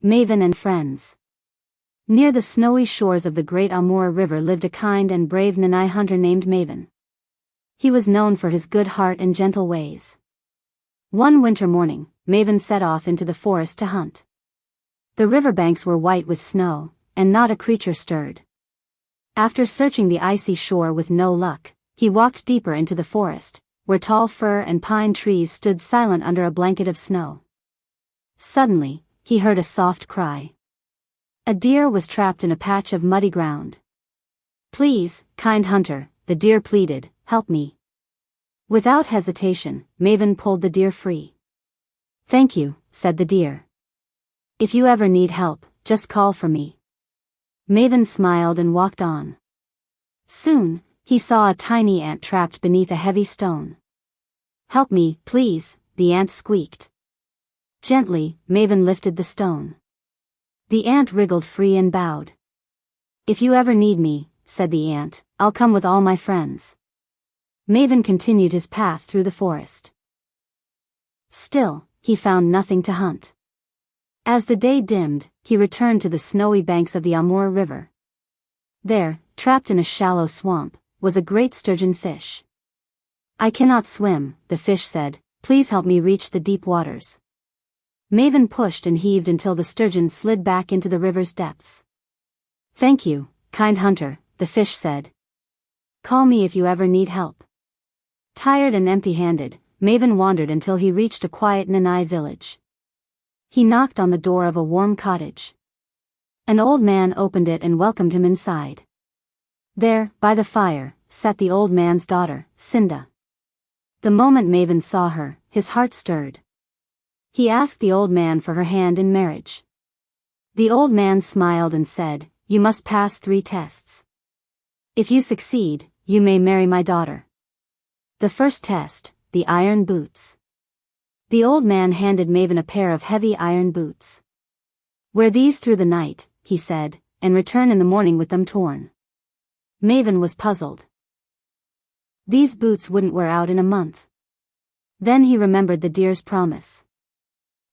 Maven and Friends. Near the snowy shores of the great Amur River lived a kind and brave Nanai hunter named Maven. He was known for his good heart and gentle ways. One winter morning, Maven set off into the forest to hunt. The riverbanks were white with snow, and not a creature stirred. After searching the icy shore with no luck, he walked deeper into the forest, where tall fir and pine trees stood silent under a blanket of snow. Suddenly, he heard a soft cry. A deer was trapped in a patch of muddy ground. "Please, kind hunter," the deer pleaded, "help me." Without hesitation, Maven pulled the deer free. "Thank you," said the deer. "If you ever need help, just call for me." Maven smiled and walked on. Soon, he saw a tiny ant trapped beneath a heavy stone. "Help me, please," the ant squeaked. Gently, Maven lifted the stone. The ant wriggled free and bowed. "If you ever need me," said the ant, "I'll come with all my friends." Maven continued his path through the forest. Still, he found nothing to hunt. As the day dimmed, he returned to the snowy banks of the Amur River. There, trapped in a shallow swamp, was a great sturgeon fish. "I cannot swim," the fish said, "please help me reach the deep waters." Maven pushed and heaved until the sturgeon slid back into the river's depths. "Thank you, kind hunter," the fish said. "Call me if you ever need help." Tired and empty-handed, Maven wandered until he reached a quiet Nanai village. He knocked on the door of a warm cottage. An old man opened it and welcomed him inside. There, by the fire, sat the old man's daughter, Cinda. The moment Maven saw her, his heart stirred. He asked the old man for her hand in marriage. The old man smiled and said, "You must pass 3 tests. If you succeed, you may marry my daughter." The first test, the iron boots. The old man handed Maven a pair of heavy iron boots. "Wear these through the night," he said, "and return in the morning with them torn." Maven was puzzled. These boots wouldn't wear out in a month. Then he remembered the deer's promise.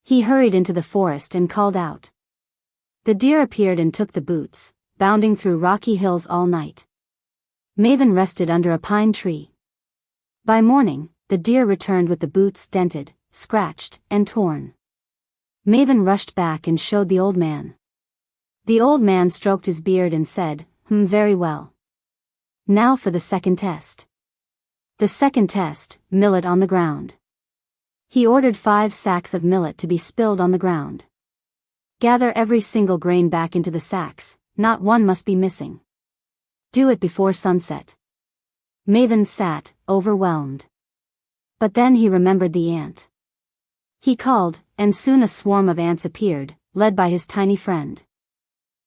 He hurried into the forest and called out. The deer appeared and took the boots, bounding through rocky hills all night. Maven rested under a pine tree. By morning, the deer returned with the boots dented, scratched, and torn. Maven rushed back and showed the old man. The old man stroked his beard and said, Very well. Now for the second test." The second test, millet on the ground. He ordered 5 sacks of millet to be spilled on the ground. "Gather every single grain back into the sacks, not one must be missing. Do it before sunset." Maven sat, overwhelmed. But then he remembered the ant. He called, and soon a swarm of ants appeared, led by his tiny friend.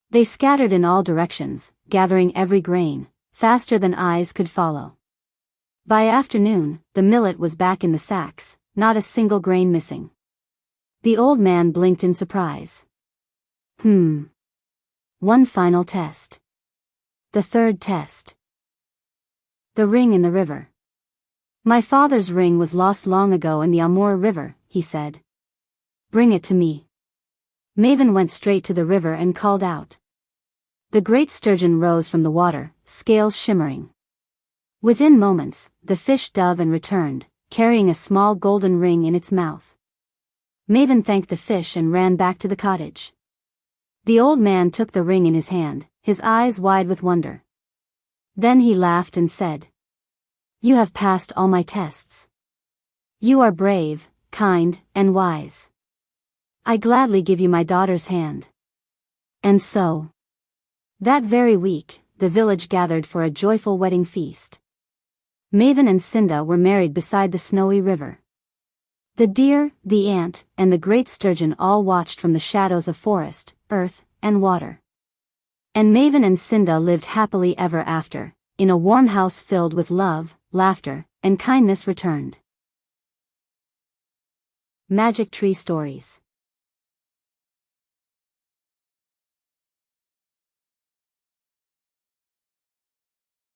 They scattered in all directions, gathering every grain, faster than eyes could follow. By afternoon, the millet was back in the sacks, not a single grain missing. The old man blinked in surprise. One final test. The third test. The ring in the river. "My father's ring was lost long ago in the Amur River," he said. "Bring it to me." Maven went straight to the river and called out. The great sturgeon rose from the water, scales shimmering. Within moments, the fish dove and returned, carrying a small golden ring in its mouth. Maven thanked the fish and ran back to the cottage. The old man took the ring in his hand, his eyes wide with wonder. Then he laughed and said, "You have passed all my tests. You are brave, kind, and wise. I gladly give you my daughter's hand." And so, that very week, the village gathered for a joyful wedding feast. Maven and Cinda were married beside the snowy river. The deer, the ant, and the great sturgeon all watched from the shadows of forest, earth, and water. And Maven and Cinda lived happily ever after, in a warm house filled with love, laughter, and kindness returned. Magic Tree Stories.